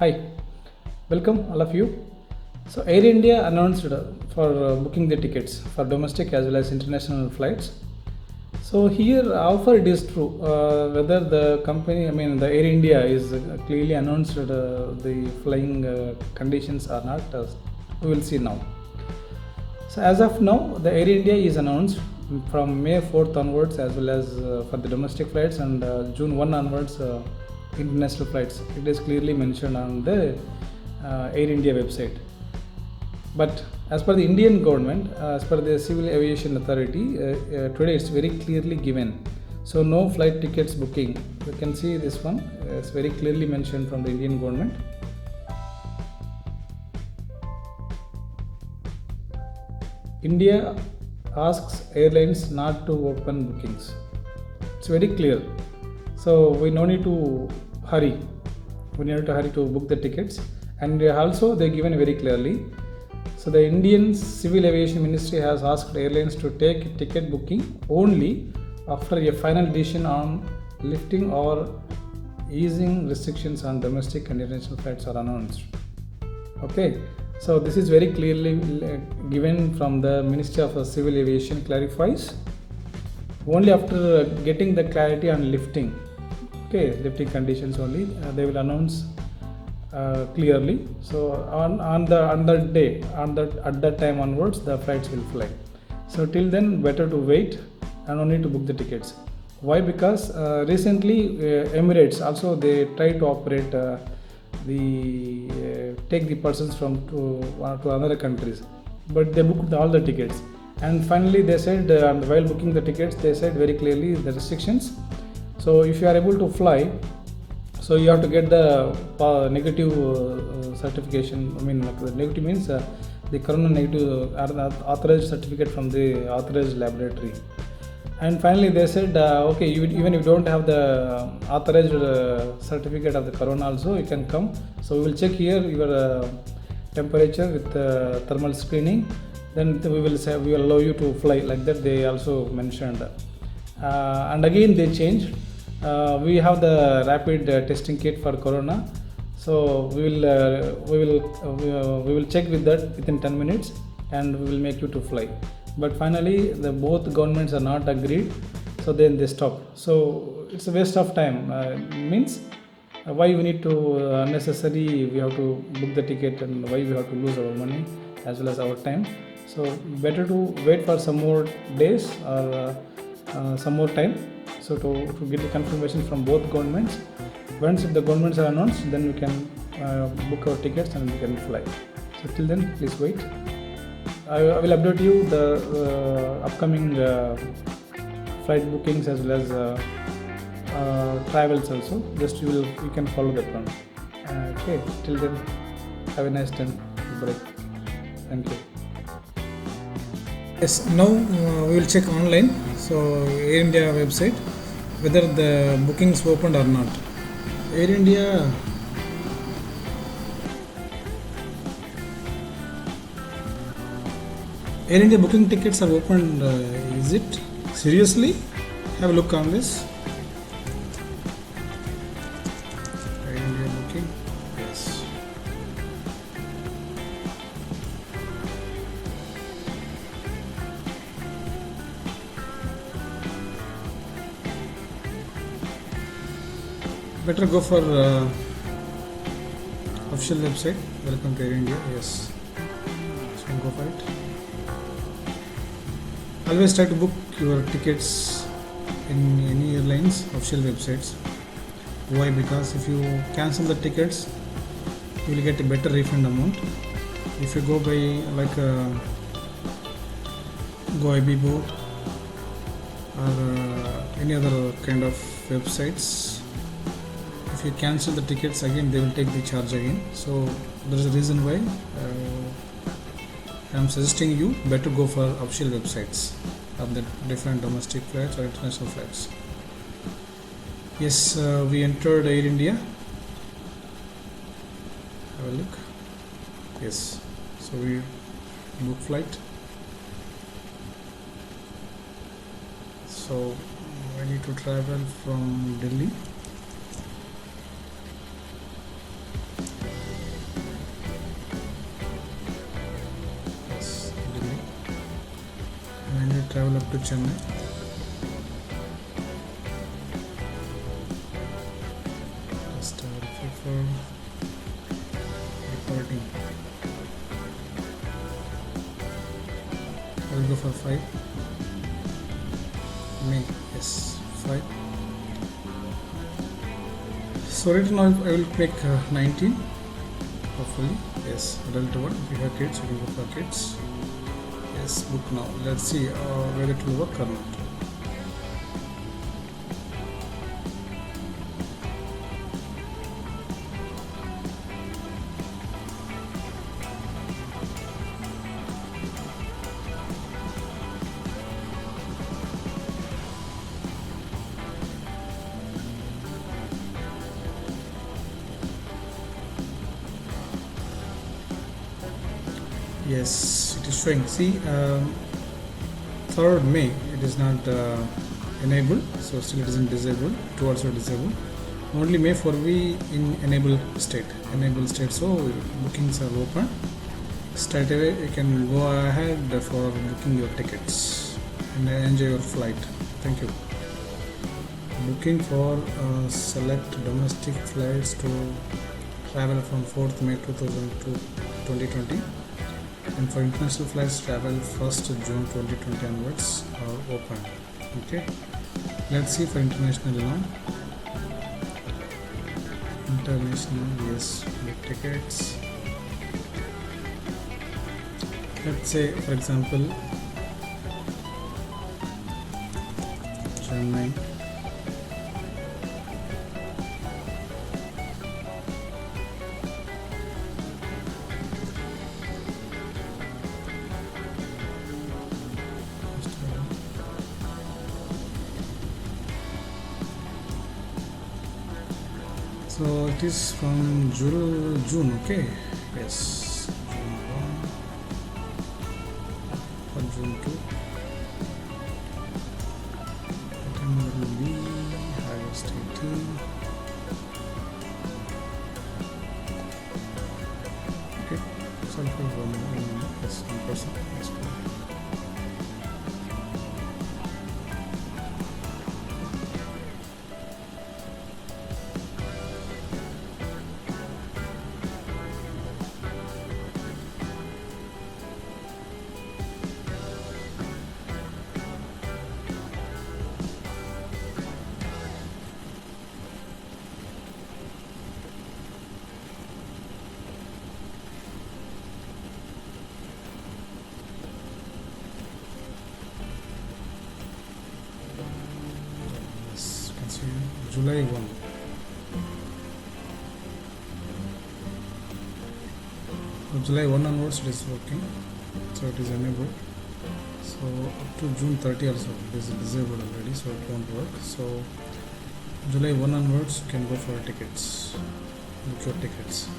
Hi, welcome all of you. So Air India announced for booking the tickets for domestic as well as international flights. So here, how far it is true, whether the company, I mean the Air India is clearly announced the flying conditions or not, we will see now. So as of now, the Air India is announced from May 4th onwards as well as for the domestic flights and June 1 onwards international flights. It is clearly mentioned on the Air India website. But as per the Indian government, as per the Civil Aviation Authority, today it's very clearly given. So no flight tickets booking. You can see this one. It's very clearly mentioned from the Indian government. India asks airlines not to open bookings. It's very clear. So we no need to hurry. We need to hurry to book the tickets. And also they given very clearly. So the Indian Civil Aviation Ministry has asked airlines to take ticket booking only after a final decision on lifting or easing restrictions on domestic and international flights are announced. Okay, so this is very clearly given from the Ministry of Civil Aviation clarifies only after getting the clarity on lifting. Okay, lifting conditions only they will announce clearly. So on that day, at that time onwards, the flights will fly. So till then, better to wait and only to book the tickets. Why? Because recently Emirates also they try to operate take the persons from to other countries, but they booked all the tickets. And finally, they said while booking the tickets, they said very clearly the restrictions. So if you are able to fly, so you have to get the negative certification. I mean, negative means the corona negative authorized certificate from the authorized laboratory. And finally, they said, okay, even if you don't have the authorized certificate of the corona, also you can come. So we will check here your temperature with thermal screening. Then we will allow you to fly. Like that, they also mentioned. And again, they changed. We have the rapid testing kit for corona, so we will check with that within 10 minutes and we will make you to fly. But finally both governments are not agreed, so then they stopped. So it's a waste of time. Means why we need to unnecessary we have to book the ticket, and why we have to lose our money as well as our time. So better to wait for some more days or some more time, so to get the confirmation from both governments. Once if the governments are announced, then we can book our tickets and we can fly. So till then, please wait. I will update you the upcoming flight bookings as well as travels also. Just you can follow that one. Okay, till then, have a nice time. Break. Thank you. Yes, now we will check online. So Air India website whether the bookings opened or not. Air India booking tickets are opened. Is it seriously? Have a look on this. Air India booking. Yes. Better go for official website. Welcome to Air India. Yes, so go for it. Always try to book your tickets in any airlines official websites. Why? Because if you cancel the tickets, you will get a better refund amount. If you go by like Goibibo or any other kind of websites, if you cancel the tickets again, they will take the charge again. So there is a reason why I am suggesting you better go for official websites of the different domestic flights or international flights. Yes, we entered Air India. Have a look. Yes, so we book flight. So I need to travel from Delhi. to Chennai. Just for recording. I will go for 5 May. Yes, 5. So right now I will make 19. Hopefully, yes, adult one. If you have kids, you can go for kids. Yes, book now. Let's see whether it will work or not. Yes, it is showing. See, 3rd May it is not enabled, so still it isn't disabled. 2 also disabled. Only May 4 we in enable state. So bookings are open. Straight away you can go ahead for booking your tickets and enjoy your flight. Thank you. Booking for select domestic flights to travel from 4th May 2020. And for international flights travel 1st June 2020 onwards are open. Okay, let's see for international now. International, yes, book tickets. Let's say for example Chennai. So it is from June, okay? Yes, June 1 or June 2. The time will be August 18. Okay, so for one person. Yes, July 1. From July 1 onwards it is working, so it is enabled. So up to June 30 also it is disabled already, so it won't work. So July 1 onwards you can go for tickets, book your tickets.